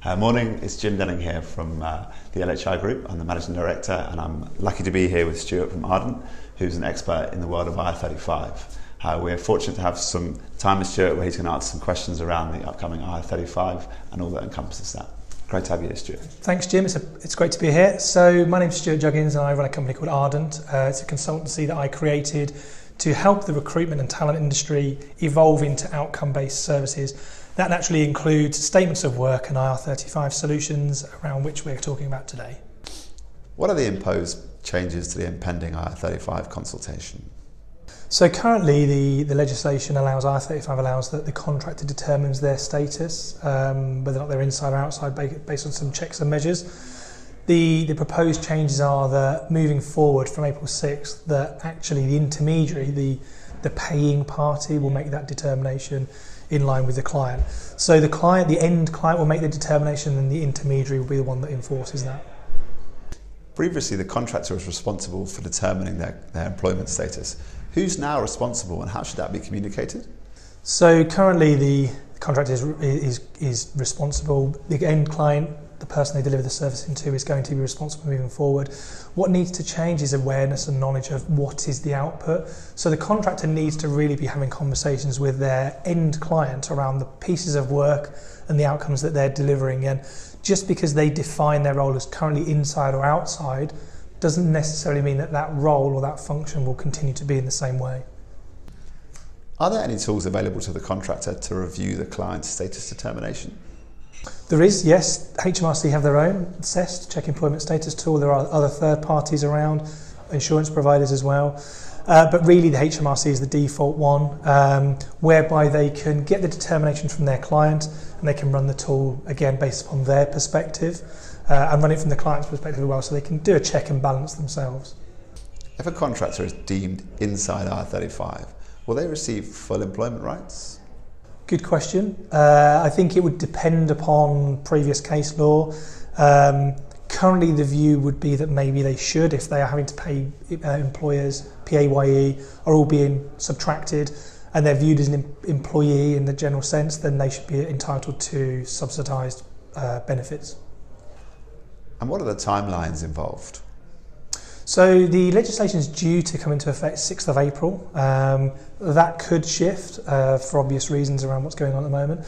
Morning, it's Jim Denning here from the LHI Group. I'm the Managing Director and I'm lucky to be here with Stuart from Ardent, who's an expert in the world of IR35. We're fortunate to have some time with Stuart where he's going to answer some questions around the upcoming IR35 and all that encompasses that. Great to have you here, Stuart. Thanks, Jim. It's great to be here. So my name's Stuart Juggins and I run a company called Ardent. It's a consultancy that I created to help the recruitment and talent industry evolve into outcome-based services. That naturally includes statements of work and IR35 solutions, around which we're talking about today. What are the imposed changes to the impending IR35 consultation? So currently the legislation IR35 allows that the contractor determines their status, whether or not they're inside or outside, based on some checks and measures. The proposed changes are that moving forward from April 6th, that actually the intermediary, the paying party, will make that determination in line with the client. So the end client will make the determination and the intermediary will be the one that enforces that. Previously, the contractor was responsible for determining their employment status. Who's now responsible and how should that be communicated? So currently the contractor is responsible. The end client, the person they deliver the service into, is going to be responsible moving forward. What needs to change is awareness and knowledge of what is the output. So the contractor needs to really be having conversations with their end client around the pieces of work and the outcomes that they're delivering. And just because they define their role as currently inside or outside doesn't necessarily mean that that role or that function will continue to be in the same way. Are there any tools available to the contractor to review the client's status determination? There is, yes. HMRC have their own CEST, check employment status tool. There are other third parties around, insurance providers as well. But really the HMRC is the default one, whereby they can get the determination from their client and they can run the tool, again, based upon their perspective and run it from the client's perspective as well, so they can do a check and balance themselves. If a contractor is deemed inside IR35, will they receive full employment rights? Good question. I think it would depend upon previous case law. Currently the view would be that maybe they should, if they are having to pay employers, PAYE, are all being subtracted and they're viewed as an employee in the general sense, then they should be entitled to subsidised benefits. And what are the timelines involved? So the legislation is due to come into effect 6th of April. That could shift for obvious reasons around what's going on at the moment.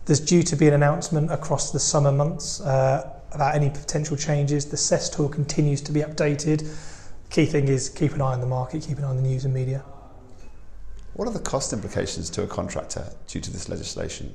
There's due to be an announcement across the summer months about any potential changes. The CEST tool continues to be updated. Key thing is keep an eye on the market, keep an eye on the news and media. What are the cost implications to a contractor due to this legislation?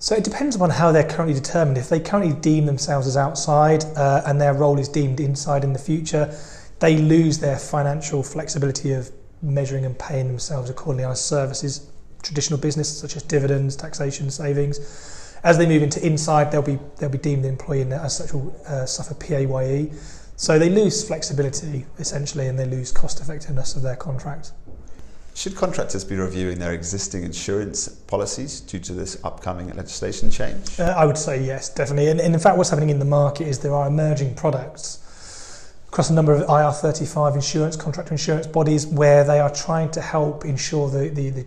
So it depends upon how they're currently determined. If they currently deem themselves as outside and their role is deemed inside in the future, they lose their financial flexibility of measuring and paying themselves accordingly on services, traditional business such as dividends, taxation, savings. As they move into inside, they'll be deemed an employee and as such will suffer PAYE. So they lose flexibility essentially and they lose cost effectiveness of their contract. Should contractors be reviewing their existing insurance policies due to this upcoming legislation change? I would say yes, definitely. And in fact, what's happening in the market is there are emerging products across a number of IR35 insurance, contractor insurance bodies, where they are trying to help ensure the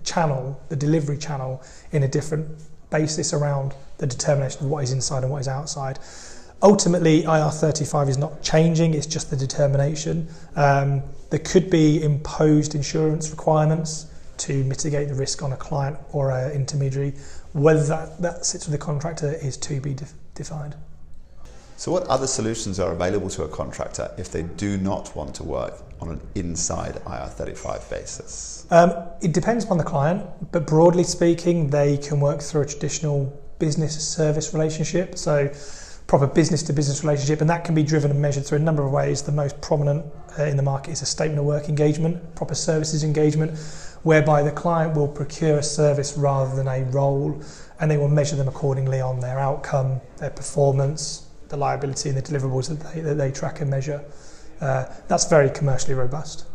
channel, the delivery channel, in a different basis around the determination of what is inside and what is outside. Ultimately, IR35 is not changing, it's just the determination. There could be imposed insurance requirements to mitigate the risk on a client or an intermediary. Whether that sits with the contractor is to be defined. So what other solutions are available to a contractor if they do not want to work on an inside IR35 basis? It depends upon the client, but broadly speaking, they can work through a traditional business service relationship. So proper business-to-business relationship, and that can be driven and measured through a number of ways. The most prominent in the market is a statement of work engagement, proper services engagement, whereby the client will procure a service rather than a role, and they will measure them accordingly on their outcome, their performance, the liability and the deliverables that they track and measure. That's very commercially robust.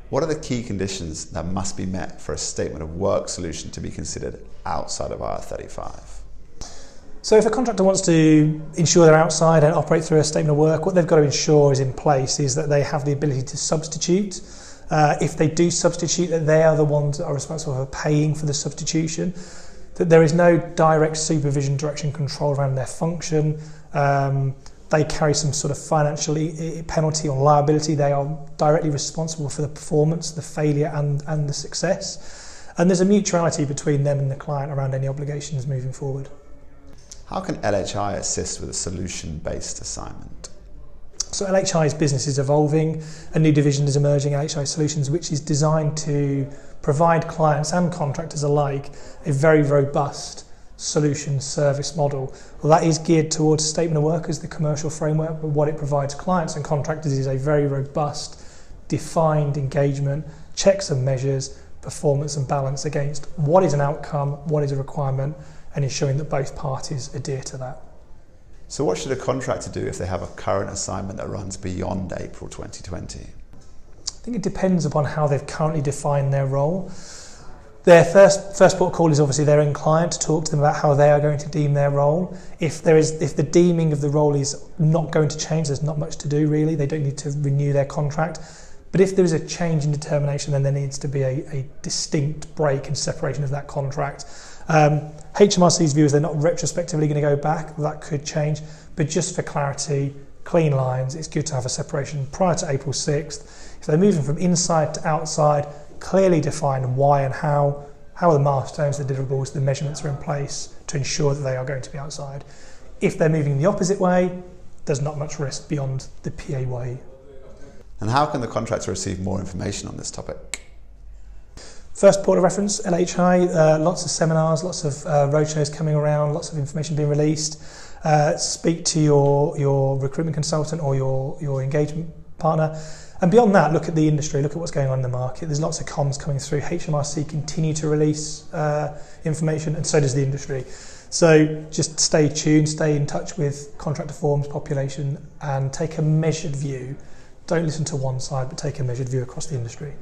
What are the key conditions that must be met for a statement of work solution to be considered outside of IR35? So if a contractor wants to ensure they're outside and operate through a statement of work, what they've got to ensure is in place is that they have the ability to substitute. If they do substitute, that they are the ones that are responsible for paying for the substitution. that there is no direct supervision, direction, control around their function. They carry some sort of financial penalty or liability. They are directly responsible for the performance, the failure and the success. And there's a mutuality between them and the client around any obligations moving forward. How can LHI assist with a solution-based assignment? So LHI's business is evolving. A new division is emerging, LHI Solutions, which is designed to provide clients and contractors alike a very robust solution service model. Well, that is geared towards statement of work as the commercial framework, but what it provides clients and contractors is a very robust, defined engagement, checks and measures, performance and balance against what is an outcome, what is a requirement, and ensuring that both parties adhere to that. So what should a contractor do if they have a current assignment that runs beyond April 2020? I think it depends upon how they've currently defined their role. Their first port of call is obviously their end client to talk to them about how they are going to deem their role. If the deeming of the role is not going to change, there's not much to do really. They don't need to renew their contract. But if there is a change in determination, then there needs to be a distinct break and separation of that contract. HMRC's view is they're not retrospectively going to go back. That could change. But just for clarity, clean lines, it's good to have a separation prior to April 6th. If they're moving from inside to outside, clearly define why and how are the milestones, the deliverables, the measurements are in place to ensure that they are going to be outside. If they're moving the opposite way, there's not much risk beyond the PA way. And how can the contractor receive more information on this topic? First port of reference, LHI, lots of seminars, lots of roadshows coming around, lots of information being released. Speak to your recruitment consultant or your engagement partner. And beyond that, look at the industry, look at what's going on in the market. There's lots of comms coming through. HMRC continue to release information, and so does the industry. So just stay tuned, stay in touch with contractor forms, population, and take a measured view. Don't listen to one side, but take a measured view across the industry.